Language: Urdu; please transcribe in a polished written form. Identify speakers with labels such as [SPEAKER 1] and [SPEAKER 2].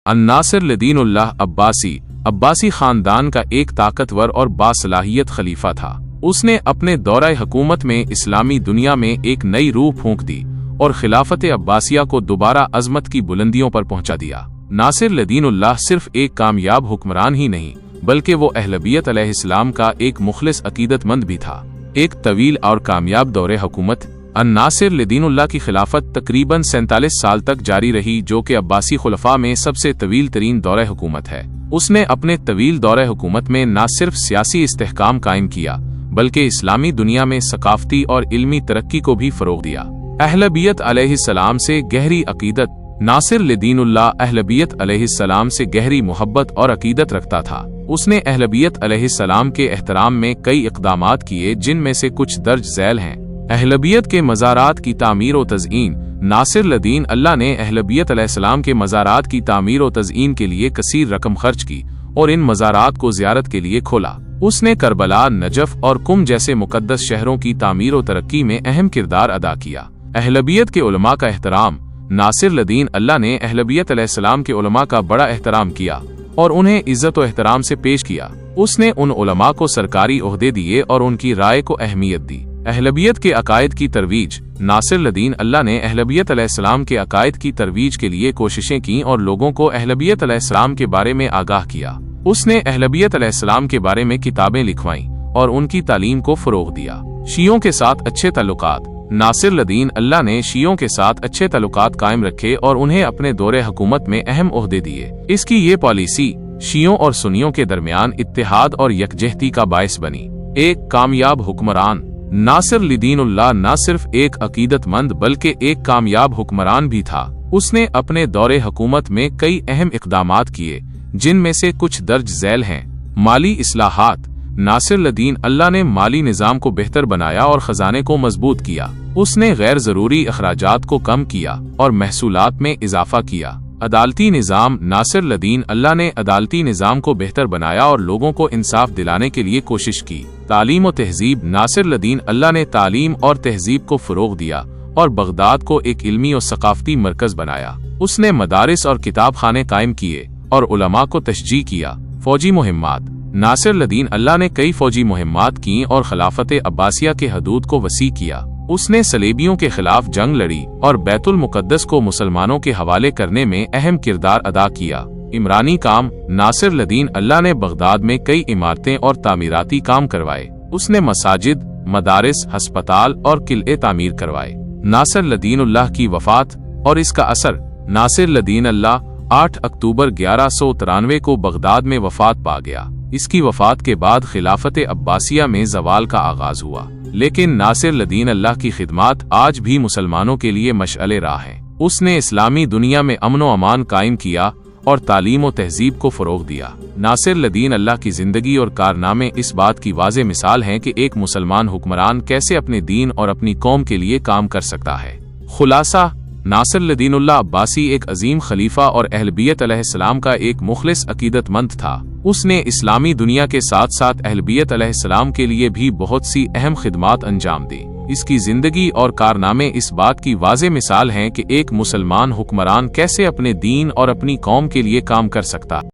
[SPEAKER 1] الناصر لدین اللہ عباسی خاندان کا ایک طاقتور اور باصلاحیت خلیفہ تھا۔ اس نے اپنے دورہ حکومت میں اسلامی دنیا میں ایک نئی روح پھونک دی اور خلافت عباسیہ کو دوبارہ عظمت کی بلندیوں پر پہنچا دیا۔ ناصر لدین اللہ صرف ایک کامیاب حکمران ہی نہیں بلکہ وہ اہل بیت علیہ السلام کا ایک مخلص عقیدت مند بھی تھا۔ ایک طویل اور کامیاب دور حکومت الناصر لدین اللہ کی خلافت تقریباً 47 سال تک جاری رہی، جو کہ عباسی خلفاء میں سب سے طویل ترین دور حکومت ہے۔ اس نے اپنے طویل دور حکومت میں نہ صرف سیاسی استحکام قائم کیا بلکہ اسلامی دنیا میں ثقافتی اور علمی ترقی کو بھی فروغ دیا۔ اہل بیت علیہ السلام سے گہری عقیدت ناصر لدین اللہ اہل بیت علیہ السلام سے گہری محبت اور عقیدت رکھتا تھا۔ اس نے اہل بیت علیہ السلام کے احترام میں کئی اقدامات کیے، جن میں سے کچھ درج ذیل ہیں۔ اہل بیت کے مزارات کی تعمیر و تزئین ناصر لدین اللہ نے اہل بیت علیہ السلام کے مزارات کی تعمیر و تزئین کے لیے کثیر رقم خرچ کی اور ان مزارات کو زیارت کے لیے کھولا۔ اس نے کربلا، نجف اور قم جیسے مقدس شہروں کی تعمیر و ترقی میں اہم کردار ادا کیا۔ اہل بیت کے علماء کا احترام ناصر لدین اللہ نے اہل بیت علیہ السلام کے علماء کا بڑا احترام کیا اور انہیں عزت و احترام سے پیش کیا۔ اس نے ان علماء کو سرکاری عہدے دیے اور ان کی رائے کو اہمیت دی۔ اہل بیت کے عقائد کی ترویج ناصر لدین اللہ نے اہل بیت علیہ السلام کے عقائد کی ترویج کے لیے کوششیں کیں اور لوگوں کو اہل بیت علیہ السلام کے بارے میں آگاہ کیا۔ اس نے اہل بیت علیہ السلام کے بارے میں کتابیں لکھوائیں اور ان کی تعلیم کو فروغ دیا۔ شیعوں کے ساتھ اچھے تعلقات ناصر لدین اللہ نے شیعوں کے ساتھ اچھے تعلقات قائم رکھے اور انہیں اپنے دور حکومت میں اہم عہدے دیے۔ اس کی یہ پالیسی شیعوں اور سنیوں کے درمیان اتحاد اور یکجہتی کا باعث بنی۔ ایک کامیاب حکمران ناصر لدین اللہ نہ صرف ایک عقیدت مند بلکہ ایک کامیاب حکمران بھی تھا۔ اس نے اپنے دور حکومت میں کئی اہم اقدامات کیے، جن میں سے کچھ درج ذیل ہیں۔ مالی اصلاحات ناصر لدین اللہ نے مالی نظام کو بہتر بنایا اور خزانے کو مضبوط کیا۔ اس نے غیر ضروری اخراجات کو کم کیا اور محصولات میں اضافہ کیا۔ عدالتی نظام ناصر لدین اللہ نے عدالتی نظام کو بہتر بنایا اور لوگوں کو انصاف دلانے کے لیے کوشش کی۔ تعلیم و تہذیب ناصر لدین اللہ نے تعلیم اور تہذیب کو فروغ دیا اور بغداد کو ایک علمی اور ثقافتی مرکز بنایا۔ اس نے مدارس اور کتاب خانے قائم کیے اور علماء کو تشجیع کیا۔ فوجی مہمات ناصر لدین اللہ نے کئی فوجی مہمات کیں اور خلافت عباسیہ کے حدود کو وسیع کیا۔ اس نے صلیبیوں کے خلاف جنگ لڑی اور بیت المقدس کو مسلمانوں کے حوالے کرنے میں اہم کردار ادا کیا۔ عمرانی کام ناصر لدین اللہ نے بغداد میں کئی عمارتیں اور تعمیراتی کام کروائے۔ اس نے مساجد، مدارس، ہسپتال اور قلعے تعمیر کروائے۔ ناصر لدین اللہ کی وفات اور اس کا اثر ناصر لدین اللہ 8 اکتوبر 1193 کو بغداد میں وفات پا گیا۔ اس کی وفات کے بعد خلافت عباسیہ میں زوال کا آغاز ہوا، لیکن ناصر لدین اللہ کی خدمات آج بھی مسلمانوں کے لیے مشعل راہ ہیں۔ اس نے اسلامی دنیا میں امن و امان قائم کیا اور تعلیم و تہذیب کو فروغ دیا۔ ناصر لدین اللہ کی زندگی اور کارنامے اس بات کی واضح مثال ہیں کہ ایک مسلمان حکمران کیسے اپنے دین اور اپنی قوم کے لیے کام کر سکتا ہے۔ خلاصہ ناصر لدین اللہ عباسی ایک عظیم خلیفہ اور اہل بیت علیہ السلام کا ایک مخلص عقیدت مند تھا۔ اس نے اسلامی دنیا کے ساتھ ساتھ اہل بیت علیہ السلام کے لیے بھی بہت سی اہم خدمات انجام دی۔ اس کی زندگی اور کارنامے اس بات کی واضح مثال ہیں کہ ایک مسلمان حکمران کیسے اپنے دین اور اپنی قوم کے لیے کام کر سکتا ہے۔